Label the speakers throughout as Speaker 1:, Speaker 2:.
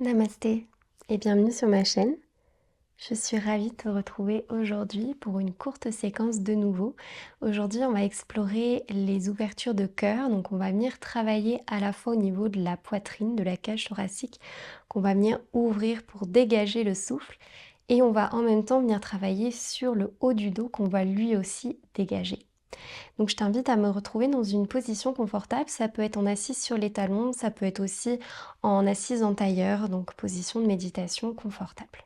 Speaker 1: Namasté et bienvenue sur ma chaîne. Je suis ravie de te retrouver aujourd'hui pour une courte séquence de nouveau. Aujourd'hui, on va explorer les ouvertures de cœur. Donc, on va venir travailler à la fois au niveau de la poitrine, de la cage thoracique, qu'on va venir ouvrir pour dégager le souffle. Et on va en même temps venir travailler sur le haut du dos qu'on va lui aussi dégager. Donc je t'invite à me retrouver dans une position confortable. Ça peut être en assise sur les talons, ça peut être aussi en assise en tailleur, donc position de méditation confortable.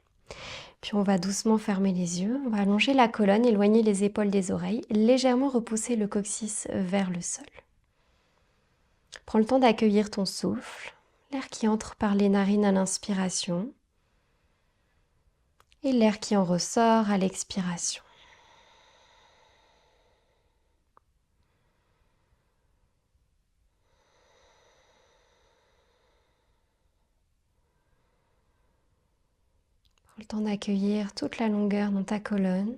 Speaker 1: Puis on va doucement fermer les yeux, on va allonger la colonne, éloigner les épaules des oreilles, légèrement repousser le coccyx vers le sol. Prends le temps d'accueillir ton souffle, l'air qui entre par les narines à l'inspiration et l'air qui en ressort à l'expiration. Prends le temps d'accueillir toute la longueur dans ta colonne.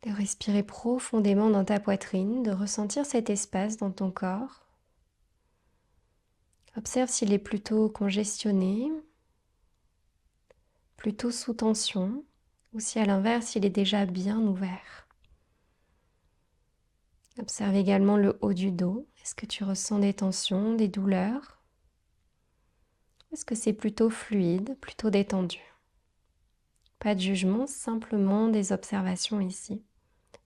Speaker 1: De respirer profondément dans ta poitrine, de ressentir cet espace dans ton corps. Observe s'il est plutôt congestionné, plutôt sous tension, ou si à l'inverse il est déjà bien ouvert. Observe également le haut du dos. Est-ce que tu ressens des tensions, des douleurs? Est-ce que c'est plutôt fluide, plutôt détendu? Pas de jugement, simplement des observations ici,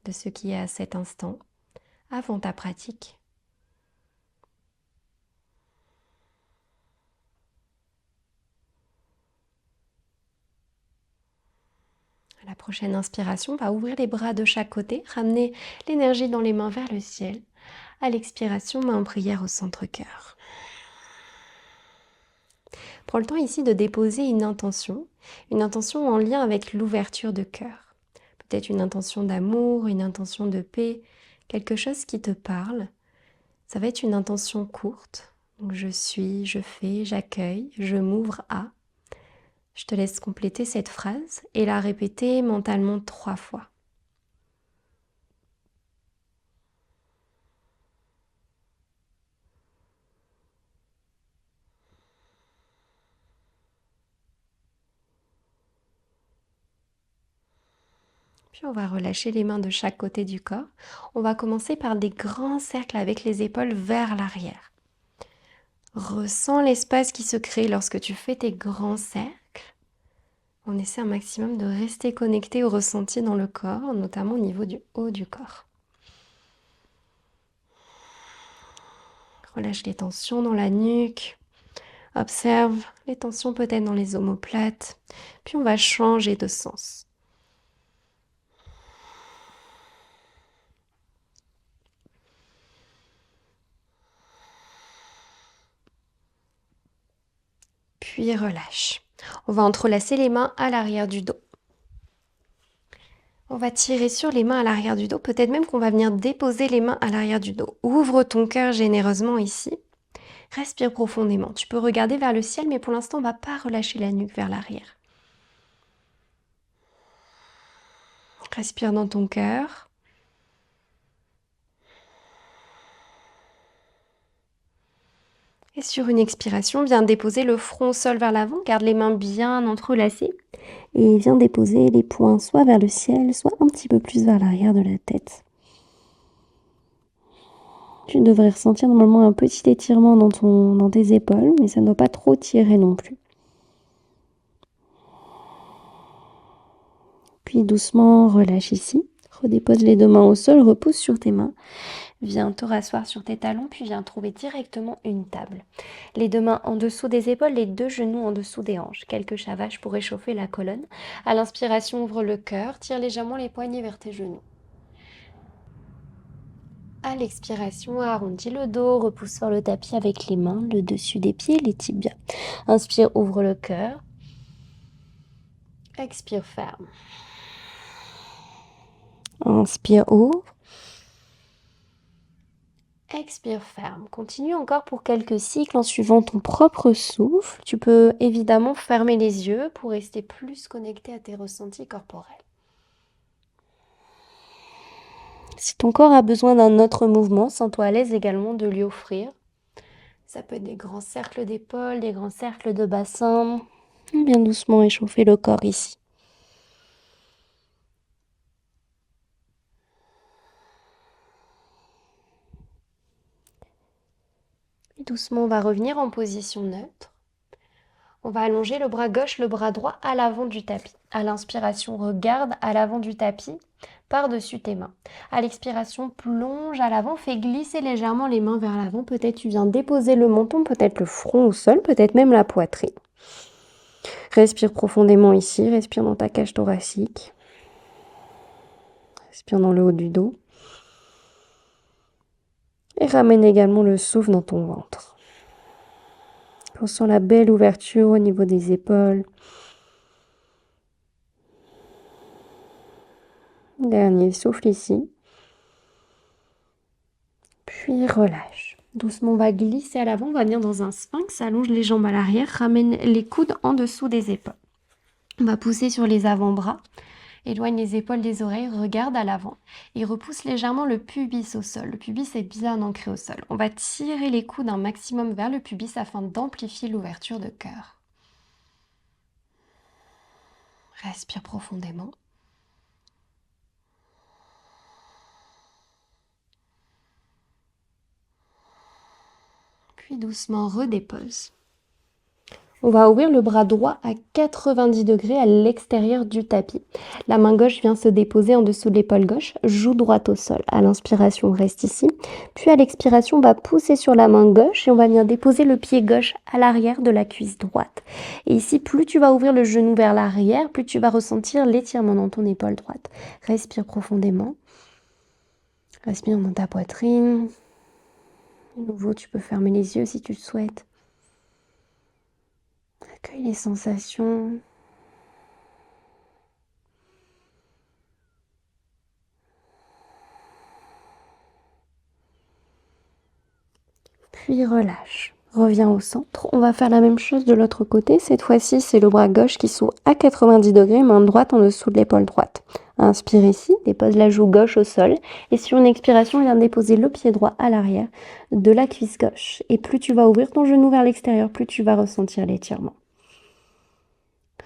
Speaker 1: de ce qui est à cet instant, avant ta pratique. À la prochaine inspiration, on va ouvrir les bras de chaque côté, ramener l'énergie dans les mains vers le ciel. À l'expiration, main en prière au centre-cœur. Prends le temps ici de déposer une intention en lien avec l'ouverture de cœur. Peut-être une intention d'amour, une intention de paix, quelque chose qui te parle. Ça va être une intention courte. Donc je suis, je fais, j'accueille, je m'ouvre à. Je te laisse compléter cette phrase et la répéter mentalement 3 fois. Puis on va relâcher les mains de chaque côté du corps. On va commencer par des grands cercles avec les épaules vers l'arrière. Ressens l'espace qui se crée lorsque tu fais tes grands cercles. On essaie un maximum de rester connecté au ressenti dans le corps, notamment au niveau du haut du corps. Relâche les tensions dans la nuque. Observe les tensions peut-être dans les omoplates. Puis on va changer de sens. Puis relâche. On va entrelacer les mains à l'arrière du dos. On va tirer sur les mains à l'arrière du dos. Peut-être même qu'on va venir déposer les mains à l'arrière du dos. Ouvre ton cœur généreusement ici. Respire profondément. Tu peux regarder vers le ciel, mais pour l'instant, on ne va pas relâcher la nuque vers l'arrière. Respire dans ton cœur. Et sur une expiration, viens déposer le front au sol vers l'avant. Garde les mains bien entrelacées. Et viens déposer les poings soit vers le ciel, soit un petit peu plus vers l'arrière de la tête. Tu devrais ressentir normalement un petit étirement dans tes épaules, mais ça ne doit pas trop tirer non plus. Puis doucement, relâche ici. Redépose les 2 mains au sol, repose sur tes mains. Viens te rasseoir sur tes talons, puis viens trouver directement une table. Les 2 mains en dessous des épaules, les 2 genoux en dessous des hanches. Quelques chavages pour réchauffer la colonne. À l'inspiration, ouvre le cœur, tire légèrement les poignets vers tes genoux. À l'expiration, arrondis le dos, repousse sur le tapis avec les mains, le dessus des pieds, les tibias. Inspire, ouvre le cœur. Expire, ferme. Inspire, ouvre. Expire, ferme. Continue encore pour quelques cycles en suivant ton propre souffle. Tu peux évidemment fermer les yeux pour rester plus connecté à tes ressentis corporels. Si ton corps a besoin d'un autre mouvement, sens-toi à l'aise également de lui offrir. Ça peut être des grands cercles d'épaules, des grands cercles de bassin. Bien doucement échauffer le corps ici. Et doucement, on va revenir en position neutre. On va allonger le bras gauche, le bras droit à l'avant du tapis. À l'inspiration, regarde à l'avant du tapis, par-dessus tes mains. À l'expiration, plonge à l'avant, fais glisser légèrement les mains vers l'avant. Peut-être tu viens déposer le menton, peut-être le front au sol, peut-être même la poitrine. Respire profondément ici, respire dans ta cage thoracique. Respire dans le haut du dos. Et ramène également le souffle dans ton ventre. Ressens la belle ouverture au niveau des épaules. Dernier souffle ici. Puis relâche. Doucement, on va glisser à l'avant, on va venir dans un sphinx, allonge les jambes à l'arrière, ramène les coudes en dessous des épaules. On va pousser sur les avant-bras, éloigne les épaules des oreilles, regarde à l'avant et repousse légèrement le pubis au sol. Le pubis est bien ancré au sol. On va tirer les coudes un maximum vers le pubis afin d'amplifier l'ouverture de cœur. Respire profondément. Puis doucement redépose. On va ouvrir le bras droit à 90 degrés à l'extérieur du tapis. La main gauche vient se déposer en dessous de l'épaule gauche, joue droite au sol. À l'inspiration, on reste ici. Puis à l'expiration, on va pousser sur la main gauche et on va venir déposer le pied gauche à l'arrière de la cuisse droite. Et ici, plus tu vas ouvrir le genou vers l'arrière, plus tu vas ressentir l'étirement dans ton épaule droite. Respire profondément. Respire dans ta poitrine. De nouveau, tu peux fermer les yeux si tu le souhaites. Accueille les sensations. Puis relâche. Reviens au centre. On va faire la même chose de l'autre côté. Cette fois-ci, c'est le bras gauche qui s'ouvre à 90 degrés, main droite en dessous de l'épaule droite. Inspire ici, dépose la joue gauche au sol. Et sur une expiration, viens déposer le pied droit à l'arrière de la cuisse gauche. Et plus tu vas ouvrir ton genou vers l'extérieur, plus tu vas ressentir l'étirement.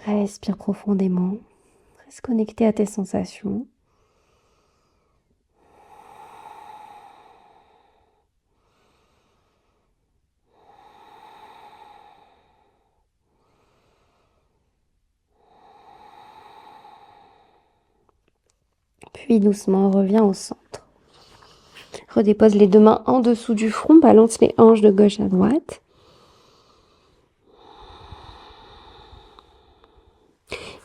Speaker 1: Respire profondément. Reste connecté à tes sensations. Puis doucement, reviens au centre. Redépose les deux mains en dessous du front, balance les hanches de gauche à droite.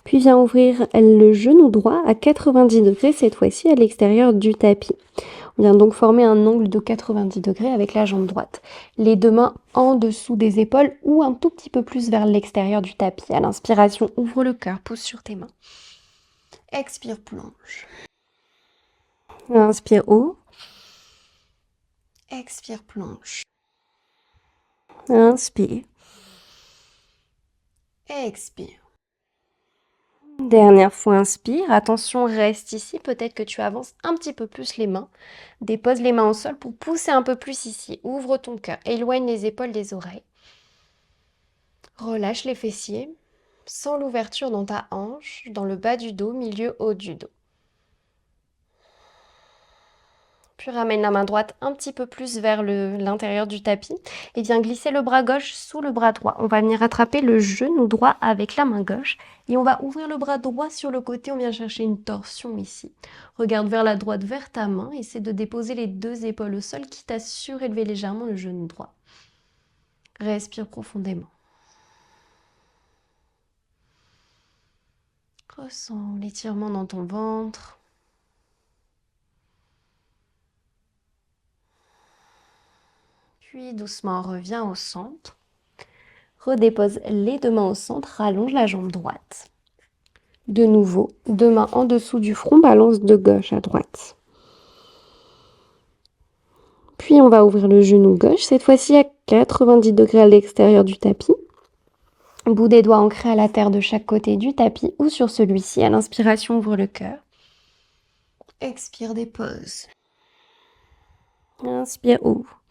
Speaker 1: Puis viens ouvrir le genou droit à 90 degrés, cette fois-ci à l'extérieur du tapis. On vient donc former un angle de 90 degrés avec la jambe droite. Les deux mains en dessous des épaules ou un tout petit peu plus vers l'extérieur du tapis. À l'inspiration, ouvre le cœur, pousse sur tes mains. Expire, plonge. Inspire haut. Expire, plonge. Inspire. Expire. Dernière fois, inspire. Attention, reste ici. Peut-être que tu avances un petit peu plus les mains. Dépose les mains au sol pour pousser un peu plus ici. Ouvre ton cœur. Éloigne les épaules des oreilles. Relâche les fessiers. Sens l'ouverture dans ta hanche, dans le bas du dos, milieu, haut du dos. Puis ramène la main droite un petit peu plus vers l'intérieur du tapis et viens glisser le bras gauche sous le bras droit. On va venir attraper le genou droit avec la main gauche et on va ouvrir le bras droit sur le côté. On vient chercher une torsion ici. Regarde vers la droite, vers ta main. Essaie de déposer les deux épaules au sol, quitte à surélever légèrement le genou droit. Respire profondément. Ressens l'étirement dans ton ventre. Puis doucement, reviens au centre. Redépose les deux mains au centre, rallonge la jambe droite. De nouveau, deux mains en dessous du front, balance de gauche à droite. Puis on va ouvrir le genou gauche, cette fois-ci à 90 degrés à l'extérieur du tapis. Bout des doigts ancrés à la terre de chaque côté du tapis ou sur celui-ci. À l'inspiration, ouvre le cœur. Expire, dépose. Inspire, ouvre.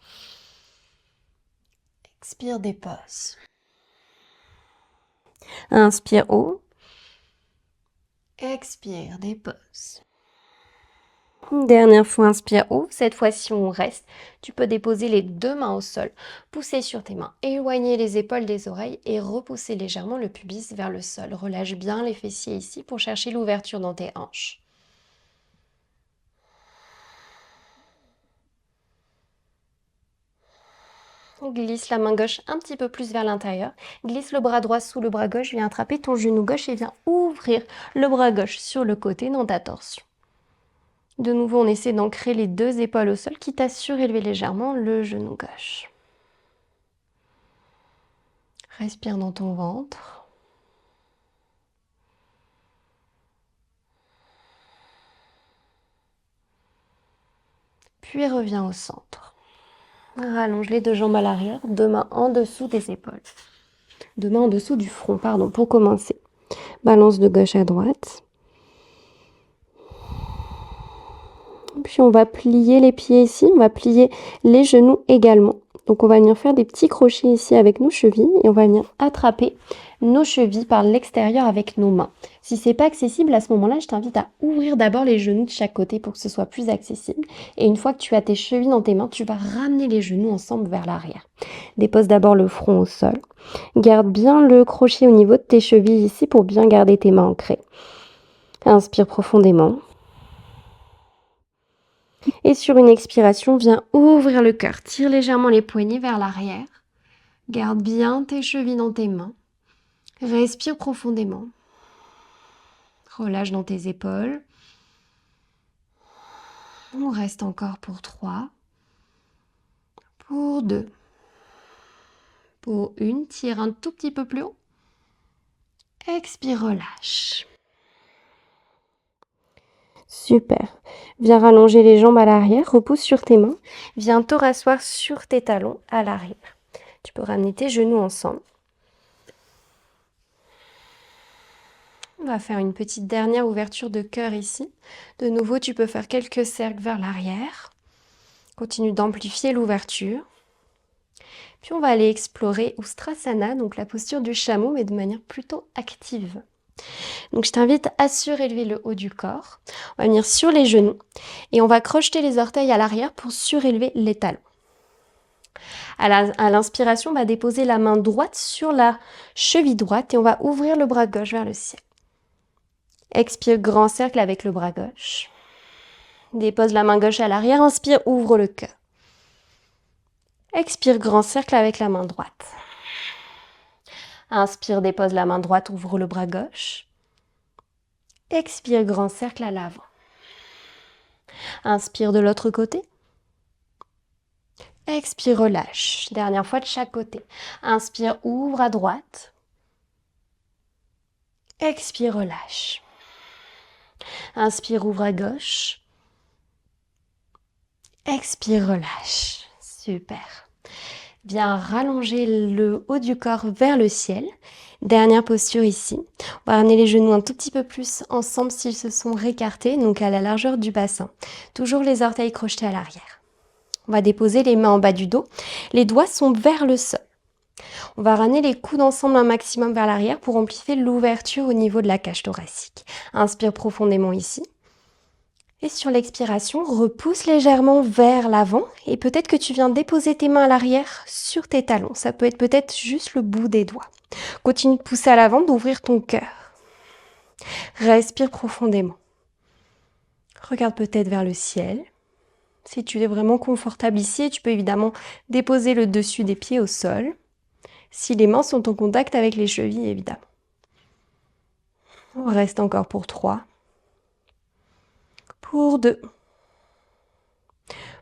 Speaker 1: Expire, dépose. Inspire haut. Expire, dépose. Une dernière fois, inspire haut. Cette fois-ci, on reste. Tu peux déposer les deux mains au sol, pousser sur tes mains, éloigner les épaules des oreilles et repousser légèrement le pubis vers le sol. Relâche bien les fessiers ici pour chercher l'ouverture dans tes hanches. Glisse la main gauche un petit peu plus vers l'intérieur. Glisse le bras droit sous le bras gauche. Viens attraper ton genou gauche et viens ouvrir le bras gauche sur le côté dans ta torsion. De nouveau, on essaie d'ancrer les deux épaules au sol, quitte à surélever légèrement le genou gauche. Respire dans ton ventre. Puis reviens au centre. Rallonge les deux jambes à l'arrière, deux mains en dessous des épaules. Deux mains en dessous du front, pardon, pour commencer. Balance de gauche à droite. Puis on va plier les pieds ici, on va plier les genoux également. Donc on va venir faire des petits crochets ici avec nos chevilles et on va venir attraper nos chevilles par l'extérieur avec nos mains. Si c'est pas accessible à ce moment-là, je t'invite à ouvrir d'abord les genoux de chaque côté pour que ce soit plus accessible. Et une fois que tu as tes chevilles dans tes mains, tu vas ramener les genoux ensemble vers l'arrière. Dépose d'abord le front au sol. Garde bien le crochet au niveau de tes chevilles ici pour bien garder tes mains ancrées. Inspire profondément. Et sur une expiration, viens ouvrir le cœur. Tire légèrement les poignets vers l'arrière. Garde bien tes chevilles dans tes mains. Respire profondément. Relâche dans tes épaules. On reste encore pour 3. Pour 2. Pour 1. Tire un tout petit peu plus haut. Expire, relâche. Super. Viens rallonger les jambes à l'arrière. Repousse sur tes mains. Viens te rasseoir sur tes talons à l'arrière. Tu peux ramener tes genoux ensemble. On va faire une petite dernière ouverture de cœur ici. De nouveau, tu peux faire quelques cercles vers l'arrière. Continue d'amplifier l'ouverture. Puis on va aller explorer Ustrasana, donc la posture du chameau, mais de manière plutôt active. Donc je t'invite à surélever le haut du corps. On va venir sur les genoux et on va crocheter les orteils à l'arrière pour surélever les talons. À l'inspiration, on va déposer la main droite sur la cheville droite et on va ouvrir le bras gauche vers le ciel. Expire, grand cercle avec le bras gauche. Dépose la main gauche à l'arrière, inspire, ouvre le cœur. Expire, grand cercle avec la main droite. Inspire, dépose la main droite, ouvre le bras gauche. Expire, grand cercle à l'avant. Inspire de l'autre côté. Expire, relâche. Dernière fois de chaque côté. Inspire, ouvre à droite. Expire, relâche. Inspire, ouvre à gauche. Expire, relâche. Super. Viens rallonger le haut du corps vers le ciel. Dernière posture ici. On va ramener les genoux un tout petit peu plus ensemble s'ils se sont récartés, donc à la largeur du bassin. Toujours les orteils crochetés à l'arrière. On va déposer les mains en bas du dos. Les doigts sont vers le sol. On va ramener les coudes ensemble un maximum vers l'arrière pour amplifier l'ouverture au niveau de la cage thoracique. Inspire profondément ici. Et sur l'expiration, repousse légèrement vers l'avant et peut-être que tu viens déposer tes mains à l'arrière sur tes talons. Ça peut être peut-être juste le bout des doigts. Continue de pousser à l'avant, d'ouvrir ton cœur. Respire profondément. Regarde peut-être vers le ciel. Si tu es vraiment confortable ici, tu peux évidemment déposer le dessus des pieds au sol. Si les mains sont en contact avec les chevilles, évidemment. On reste encore pour 3. Pour 2.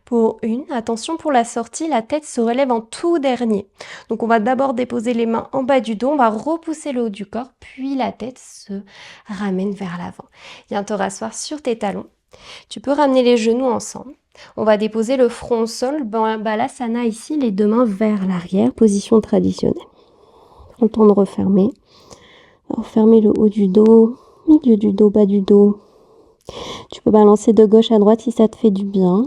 Speaker 1: Pour 1. Attention pour la sortie, la tête se relève en tout dernier. Donc on va d'abord déposer les mains en bas du dos, on va repousser le haut du corps, puis la tête se ramène vers l'avant. Viens te rasseoir sur tes talons. Tu peux ramener les genoux ensemble. On va déposer le front au sol, Balasana ici, les deux mains vers l'arrière, position traditionnelle. Prends le temps de refermer. Refermer le haut du dos, milieu du dos, bas du dos. Tu peux balancer de gauche à droite si ça te fait du bien.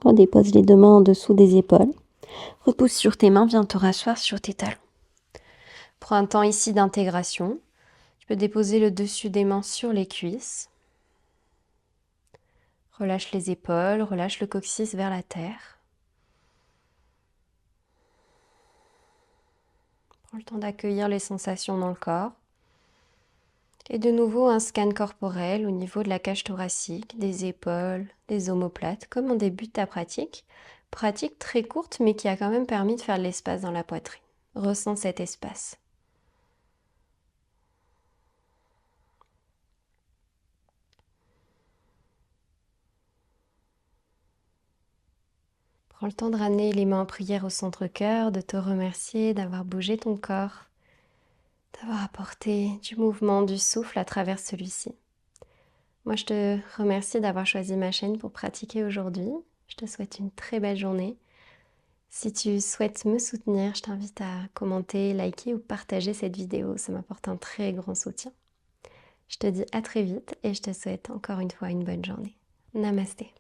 Speaker 1: Redépose les deux mains en dessous des épaules. Repousse sur tes mains, viens te rasseoir sur tes talons. Prends un temps ici d'intégration. Tu peux déposer le dessus des mains sur les cuisses. Relâche les épaules, relâche le coccyx vers la terre. Prends le temps d'accueillir les sensations dans le corps. Et de nouveau, un scan corporel au niveau de la cage thoracique, des épaules, des omoplates, comme en début de ta pratique. Pratique très courte, mais qui a quand même permis de faire de l'espace dans la poitrine. Ressens cet espace. Prends le temps de ramener les mains en prière au centre-cœur, de te remercier d'avoir bougé ton corps, d'avoir apporté du mouvement, du souffle à travers celui-ci. Moi, je te remercie d'avoir choisi ma chaîne pour pratiquer aujourd'hui. Je te souhaite une très belle journée. Si tu souhaites me soutenir, je t'invite à commenter, liker ou partager cette vidéo. Ça m'apporte un très grand soutien. Je te dis à très vite et je te souhaite encore une fois une bonne journée. Namasté.